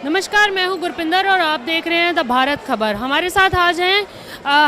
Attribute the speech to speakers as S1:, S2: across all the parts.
S1: नमस्कार, मैं हूं गुरपिंदर और आप देख रहे हैं द भारत खबर। हमारे साथ आज हैं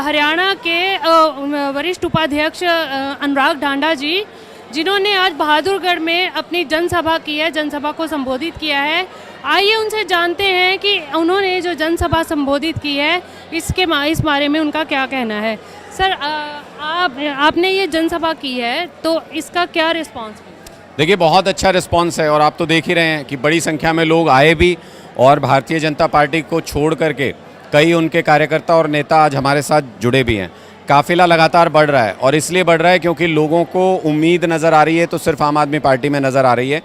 S1: हरियाणा के वरिष्ठ उपाध्यक्ष अनुराग ढांडा जी, जिन्होंने आज बहादुरगढ़ में अपनी जनसभा की है, जनसभा को संबोधित किया है। आइए उनसे जानते हैं कि उन्होंने जो जनसभा संबोधित की है इस बारे में उनका क्या कहना है। सर, आपने ये जनसभा की है तो इसका क्या रिस्पॉन्स है?
S2: देखिए, बहुत अच्छा रिस्पॉन्स है और आप तो देख ही रहे हैं कि बड़ी संख्या में लोग आए भी और भारतीय जनता पार्टी को छोड़ करके कई उनके कार्यकर्ता और नेता आज हमारे साथ जुड़े भी हैं। काफिला लगातार बढ़ रहा है और इसलिए बढ़ रहा है क्योंकि लोगों को उम्मीद नज़र आ रही है तो सिर्फ आम आदमी पार्टी में नज़र आ रही है।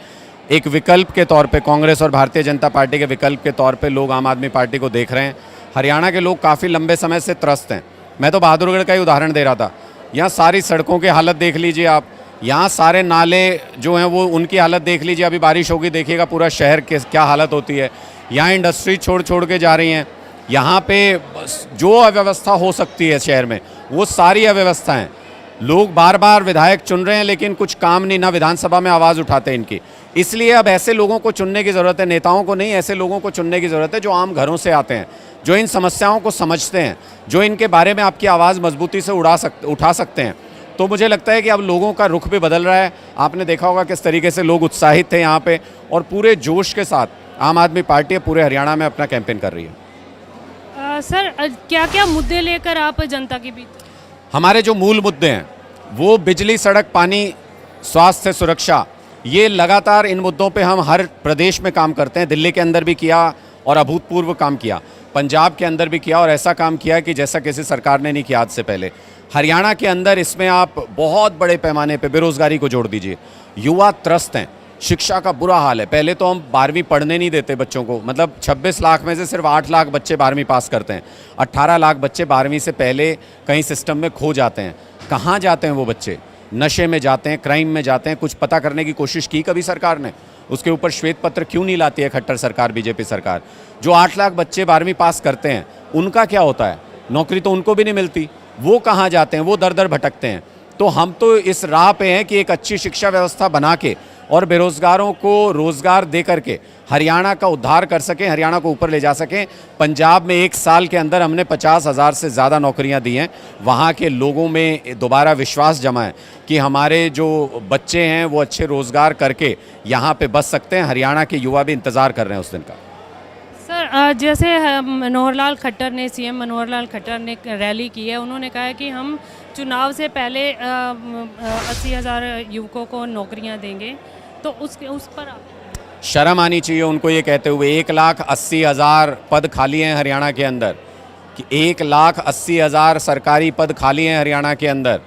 S2: एक विकल्प के तौर पे कांग्रेस और भारतीय जनता पार्टी के विकल्प के तौर पे लोग आम आदमी पार्टी को देख रहे हैं। हरियाणा के लोग काफ़ी लंबे समय से त्रस्त हैं। मैं तो बहादुरगढ़ का ही उदाहरण दे रहा था। यहाँ सारी सड़कों की हालत देख लीजिए आप, यहाँ सारे नाले जो हैं वो उनकी हालत देख लीजिए। अभी बारिश होगी, देखिएगा पूरा शहर के क्या हालत होती है। यहाँ इंडस्ट्री छोड़ के जा रही हैं। यहाँ पे जो अव्यवस्था हो सकती है शहर में वो सारी अव्यवस्था हैं। लोग बार बार विधायक चुन रहे हैं लेकिन कुछ काम नहीं, ना विधानसभा में आवाज़ उठाते इनकी। इसलिए अब ऐसे लोगों को चुनने की ज़रूरत है, नेताओं को नहीं, ऐसे लोगों को चुनने की ज़रूरत है जो आम घरों से आते हैं, जो इन समस्याओं को समझते हैं, जो इनके बारे में आपकी आवाज़ मजबूती से उठा सकते हैं। तो मुझे लगता है कि अब लोगों का रुख भी बदल रहा है। आपने देखा होगा किस तरीके से लोग उत्साहित थे यहाँ पे और पूरे जोश के साथ आम आदमी पार्टी पूरे हरियाणा में अपना कैंपेन कर रही है।
S1: सर, क्या क्या मुद्दे लेकर आप जनता के बीच?
S2: हमारे जो मूल मुद्दे हैं वो बिजली, सड़क, पानी, स्वास्थ्य, सुरक्षा, ये लगातार इन मुद्दों पे हम हर प्रदेश में काम करते हैं। दिल्ली के अंदर भी किया और अभूतपूर्व काम किया, पंजाब के अंदर भी किया और ऐसा काम किया कि जैसा किसी सरकार ने नहीं किया आज से पहले। हरियाणा के अंदर इसमें आप बहुत बड़े पैमाने पे बेरोज़गारी को जोड़ दीजिए। युवा त्रस्त हैं, शिक्षा का बुरा हाल है। पहले तो हम 12वीं पढ़ने नहीं देते बच्चों को, मतलब 26 लाख में से सिर्फ 8 लाख बच्चे 12वीं पास करते हैं। 18 लाख बच्चे 12वीं से पहले कहीं सिस्टम में खो जाते हैं। कहाँ जाते हैं वो बच्चे? नशे में जाते हैं, क्राइम में जाते हैं। कुछ पता करने की कोशिश की कभी सरकार ने? उसके ऊपर श्वेत पत्र क्यों नहीं लाती है खट्टर सरकार, बीजेपी सरकार? जो 8 लाख बच्चे 12वीं पास करते हैं उनका क्या होता है? नौकरी तो उनको भी नहीं मिलती। वो कहाँ जाते हैं? वो दर दर भटकते हैं। तो हम तो इस राह पे हैं कि एक अच्छी शिक्षा व्यवस्था बना के और बेरोज़गारों को रोज़गार दे करके हरियाणा का उद्धार कर सकें, हरियाणा को ऊपर ले जा सकें। पंजाब में 1 साल के अंदर हमने 50,000 से ज़्यादा नौकरियां दी हैं। वहाँ के लोगों में दोबारा विश्वास जमा है कि हमारे जो बच्चे हैं वो अच्छे रोज़गार करके यहाँ पे बस सकते हैं। हरियाणा के युवा भी इंतज़ार कर रहे हैं उस दिन का।
S1: सर, जैसे मनोहरलाल खट्टर ने, सीएम मनोहरलाल खट्टर ने रैली की है, उन्होंने कहा है कि हम चुनाव से पहले 80,000 युवकों को नौकरियां देंगे, तो उस पर आप?
S2: शर्म आनी चाहिए उनको ये कहते हुए। 1,80,000 पद खाली हैं हरियाणा के अंदर, कि 1,80,000 सरकारी पद खाली हैं हरियाणा के अंदर।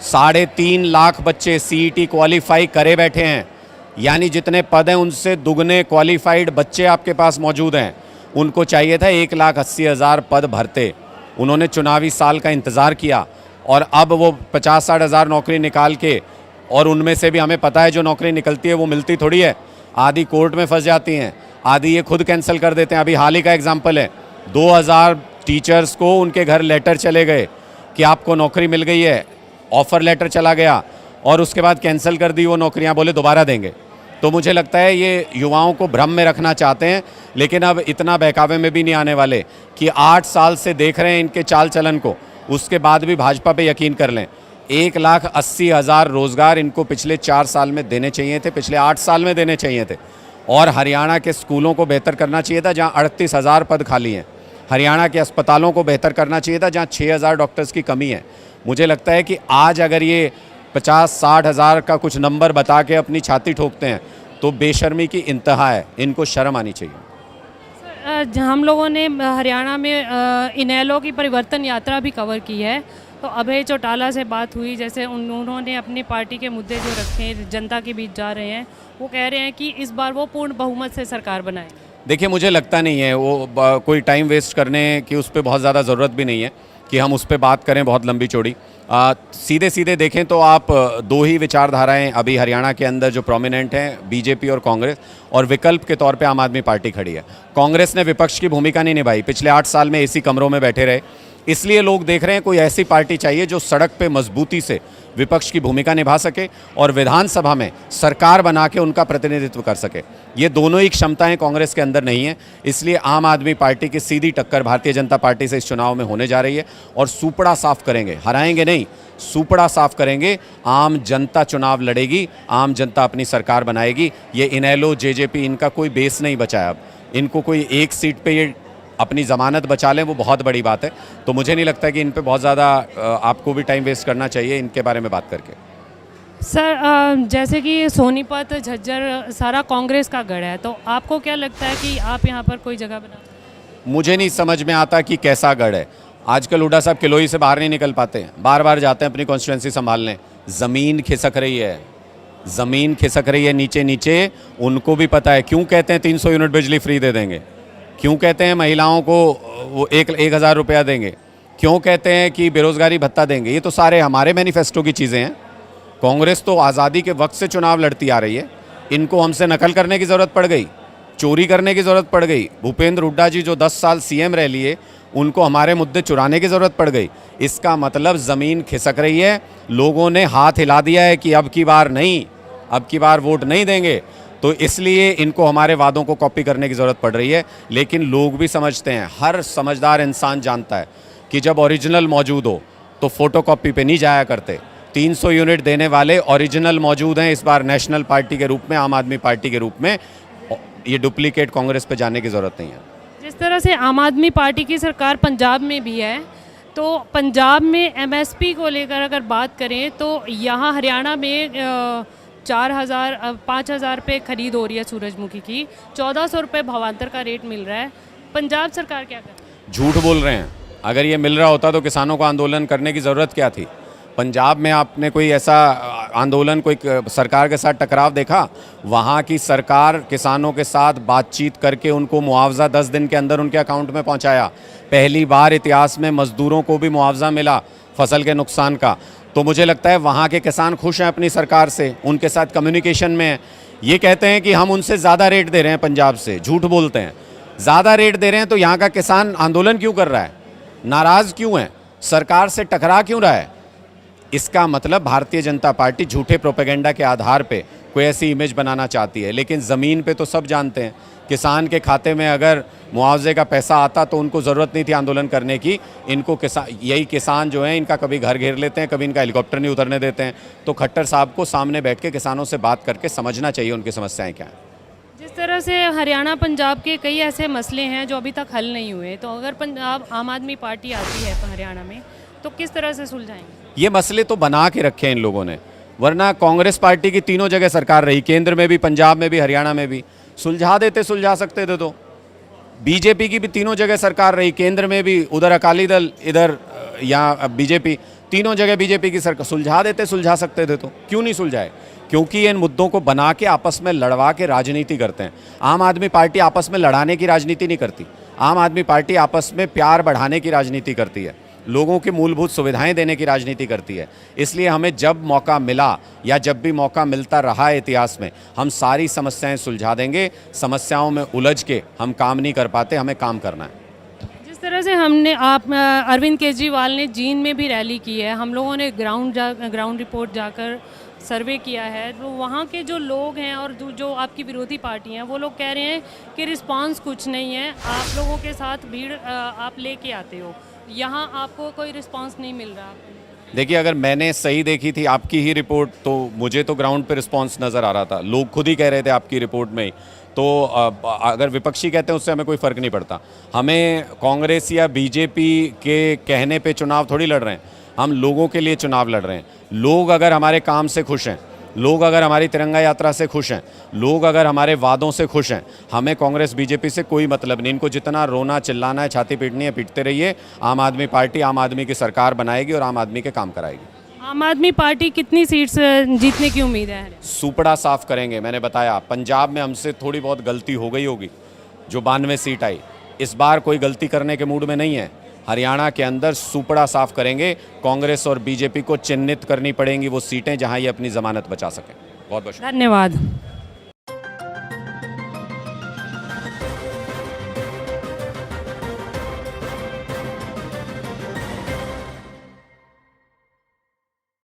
S2: 3.5 लाख बच्चे CET क्वालिफाई करे बैठे हैं, यानी जितने पद हैं उनसे दुगने क्वालिफाइड बच्चे आपके पास मौजूद हैं। उनको चाहिए था 1,80,000 पद भरते। उन्होंने चुनावी साल का इंतज़ार किया और अब वो 50-60 हज़ार नौकरी निकाल के, और उनमें से भी हमें पता है जो नौकरी निकलती है वो मिलती थोड़ी है। आधी कोर्ट में फंस जाती हैं, आधी ये खुद कैंसिल कर देते हैं। अभी हाल ही का एग्जाम्पल है, 2,000 टीचर्स को उनके घर लेटर चले गए कि आपको नौकरी मिल गई है, ऑफ़र लेटर चला गया और उसके बाद कैंसिल कर दी वो नौकरियां, बोले दोबारा देंगे। तो मुझे लगता है ये युवाओं को भ्रम में रखना चाहते हैं, लेकिन अब इतना बहकावे में भी नहीं आने वाले कि 8 साल से देख रहे हैं इनके चाल चलन को, उसके बाद भी भाजपा पे यकीन कर लें। 1,80,000 रोज़गार इनको पिछले 4 साल में देने चाहिए थे, पिछले 8 साल में देने चाहिए थे। और हरियाणा के स्कूलों को बेहतर करना चाहिए था जहाँ 38,000 पद खाली हैं। हरियाणा के अस्पतालों को बेहतर करना चाहिए था जहाँ 6,000 डॉक्टर्स की कमी है। मुझे लगता है कि आज अगर ये 50-60 हज़ार का कुछ नंबर बता के अपनी छाती ठोकते हैं तो बेशर्मी की इंतहा है, इनको शर्म आनी चाहिए।
S1: सर, हम लोगों ने हरियाणा में इनेलो की परिवर्तन यात्रा भी कवर की है, तो अभय चौटाला से बात हुई, जैसे उन्होंने अपनी पार्टी के मुद्दे जो रखे हैं, जनता के बीच जा रहे हैं, वो कह रहे हैं कि इस बार वो पूर्ण बहुमत से सरकार बनाए।
S2: देखिए, मुझे लगता नहीं है वो कोई टाइम वेस्ट करने की उस पर बहुत ज़्यादा ज़रूरत भी नहीं है कि हम उस पर बात करें बहुत लंबी चौड़ी। सीधे सीधे देखें तो आप 2 ही विचारधाराएं अभी हरियाणा के अंदर जो प्रोमिनेंट हैं, बीजेपी और कांग्रेस, और विकल्प के तौर पे आम आदमी पार्टी खड़ी है। कांग्रेस ने विपक्ष की भूमिका नहीं निभाई, पिछले 8 साल में एसी कमरों में बैठे रहे इसलिए लोग देख रहे हैं कोई ऐसी पार्टी चाहिए जो सड़क पे मजबूती से विपक्ष की भूमिका निभा सके और विधानसभा में सरकार बना के उनका प्रतिनिधित्व कर सके। ये दोनों ही क्षमताएं कांग्रेस के अंदर नहीं है, इसलिए आम आदमी पार्टी की सीधी टक्कर भारतीय जनता पार्टी से इस चुनाव में होने जा रही है और सूपड़ा साफ करेंगे, हराएंगे नहीं, सूपड़ा साफ करेंगे। आम जनता चुनाव लड़ेगी, आम जनता अपनी सरकार बनाएगी। ये इनेलो जेजेपी इनका कोई बेस नहीं बचा है। अब इनको कोई एक सीट पे ये अपनी ज़मानत बचा लें वो बहुत बड़ी बात है। तो मुझे नहीं लगता कि इन पे बहुत ज़्यादा आपको भी टाइम वेस्ट करना चाहिए इनके बारे में बात करके।
S1: सर जैसे कि सोनीपत झज्जर सारा कांग्रेस का गढ़ है, तो आपको क्या लगता है कि आप यहाँ पर कोई जगह बना?
S2: मुझे नहीं समझ में आता कि कैसा गढ़ है। आजकल हुड्डा साहब किलोई से बाहर नहीं निकल पाते, बार बार जाते हैं अपनी कॉन्स्टिट्यूंसी संभालने। ज़मीन खिसक रही है, ज़मीन खिसक रही है नीचे नीचे। उनको भी पता है क्यों कहते हैं 300 यूनिट बिजली फ्री दे देंगे, क्यों कहते हैं महिलाओं को वो 1,000 रुपया देंगे, क्यों कहते हैं कि बेरोज़गारी भत्ता देंगे। ये तो सारे हमारे मैनिफेस्टो की चीज़ें हैं। कांग्रेस तो आज़ादी के वक्त से चुनाव लड़ती आ रही है। इनको हमसे नकल करने की ज़रूरत पड़ गई, चोरी करने की ज़रूरत पड़ गई। भूपेंद्र हुड्डा जी जो 10 साल सीएम रह लिए, उनको हमारे मुद्दे चुराने की ज़रूरत पड़ गई। इसका मतलब ज़मीन खिसक रही है। लोगों ने हाथ हिला दिया है कि अब की बार नहीं, अब की बार वोट नहीं देंगे। तो इसलिए इनको हमारे वादों को कॉपी करने की ज़रूरत पड़ रही है। लेकिन लोग भी समझते हैं, हर समझदार इंसान जानता है कि जब ओरिजिनल मौजूद हो तो फोटोकॉपी पे नहीं जाया करते। 300 यूनिट देने वाले ओरिजिनल मौजूद हैं इस बार नेशनल पार्टी के रूप में, आम आदमी पार्टी के रूप में। ये डुप्लीकेट कांग्रेस पे जाने की ज़रूरत नहीं है।
S1: जिस तरह से आम आदमी पार्टी की सरकार पंजाब में भी है, तो पंजाब में एमएसपी को लेकर अगर बात करें तो यहाँ हरियाणा में 5,000 रुपये खरीद हो रही है सूरजमुखी की, 1,400 रुपये भावांतर का रेट मिल रहा है। पंजाब सरकार क्या कर रही है?
S2: झूठ बोल रहे हैं। अगर ये मिल रहा होता तो किसानों को आंदोलन करने की ज़रूरत क्या थी? पंजाब में आपने कोई ऐसा आंदोलन, कोई सरकार के साथ टकराव देखा? वहाँ की सरकार किसानों के साथ बातचीत करके उनको मुआवजा 10 दिन के अंदर उनके अकाउंट में पहुँचाया। पहली बार इतिहास में मज़दूरों को भी मुआवजा मिला फसल के नुकसान का। तो मुझे लगता है वहाँ के किसान खुश हैं अपनी सरकार से, उनके साथ कम्युनिकेशन में हैं। ये कहते हैं कि हम उनसे ज़्यादा रेट दे रहे हैं पंजाब से, झूठ बोलते हैं। ज़्यादा रेट दे रहे हैं तो यहाँ का किसान आंदोलन क्यों कर रहा है, नाराज़ क्यों है, सरकार से टकरा क्यों रहा है? इसका मतलब भारतीय जनता पार्टी झूठे प्रोपेगेंडा के आधार पे कोई ऐसी इमेज बनाना चाहती है। लेकिन ज़मीन पे तो सब जानते हैं, किसान के खाते में अगर मुआवजे का पैसा आता तो उनको ज़रूरत नहीं थी आंदोलन करने की। इनको यही किसान जो हैं, इनका कभी घर घेर लेते हैं, कभी इनका हेलीकॉप्टर नहीं उतरने देते हैं। तो खट्टर साहब को सामने बैठ के किसानों से बात करके समझना चाहिए उनकी समस्याएं क्या हैं।
S1: जिस तरह से हरियाणा पंजाब के कई ऐसे मसले हैं जो अभी तक हल नहीं हुए, तो अगर पंजाब आम आदमी पार्टी आती है हरियाणा में तो किस तरह से सुलझाएंगे? ये
S2: मसले तो बना के रखे हैं इन लोगों ने, वरना कांग्रेस पार्टी की तीनों जगह सरकार रही, केंद्र में भी, पंजाब में भी, हरियाणा में भी। सुलझा देते, सुलझा सकते थे। तो बीजेपी की भी तीनों जगह सरकार रही, केंद्र में भी, उधर अकाली दल, इधर यहाँ बीजेपी, तीनों जगह बीजेपी की सरकार। सुलझा देते, सुलझा सकते थे। तो क्यों नहीं सुलझाए? क्योंकि इन मुद्दों को बना के आपस में लड़वा के राजनीति करते हैं। आम आदमी पार्टी आपस में लड़ाने की राजनीति नहीं करती। आम आदमी पार्टी आपस में प्यार बढ़ाने की राजनीति करती है, लोगों की मूलभूत सुविधाएं देने की राजनीति करती है। इसलिए हमें जब मौका मिला या जब भी मौका मिलता रहा है इतिहास में, हम सारी समस्याएं सुलझा देंगे। समस्याओं में उलझ के हम काम नहीं कर पाते, हमें काम करना है।
S1: जिस तरह से अरविंद केजरीवाल ने जींद में भी रैली की है, हम लोगों ने ग्राउंड रिपोर्ट जाकर सर्वे किया है, तो वहाँ के जो लोग हैं और जो आपकी विरोधी पार्टी हैं, वो लोग कह रहे हैं कि रिस्पांस कुछ नहीं है, आप लोगों के साथ भीड़ आप लेके आते हो, यहाँ आपको कोई रिस्पांस नहीं मिल रहा।
S2: देखिए, अगर मैंने सही देखी थी आपकी ही रिपोर्ट, तो मुझे तो ग्राउंड पे रिस्पांस नज़र आ रहा था। लोग खुद ही कह रहे थे आपकी रिपोर्ट में ही। तो अगर विपक्षी कहते हैं उससे हमें कोई फ़र्क नहीं पड़ता। हमें कांग्रेस या बीजेपी के कहने पे चुनाव थोड़ी लड़ रहे हैं, हम लोगों के लिए चुनाव लड़ रहे हैं। लोग अगर हमारे काम से खुश हैं, लोग अगर हमारी तिरंगा यात्रा से खुश हैं, लोग अगर हमारे वादों से खुश हैं, हमें कांग्रेस बीजेपी से कोई मतलब नहीं। इनको जितना रोना चिल्लाना है, छाती पीटनी है, पीटते रहिए। आम आदमी पार्टी आम आदमी की सरकार बनाएगी और आम आदमी के काम कराएगी।
S1: आम आदमी पार्टी कितनी सीट्स जीतने की उम्मीद है?
S2: सूपड़ा साफ करेंगे। मैंने बताया, पंजाब में हमसे थोड़ी बहुत गलती हो गई होगी, जो 92 सीट आई। इस बार कोई गलती करने के मूड में नहीं है। हरियाणा के अंदर सूपड़ा साफ करेंगे। कांग्रेस और बीजेपी को चिन्हित करनी पड़ेंगी वो सीटें जहां ये अपनी जमानत बचा सकें। बहुत बहुत
S1: धन्यवाद।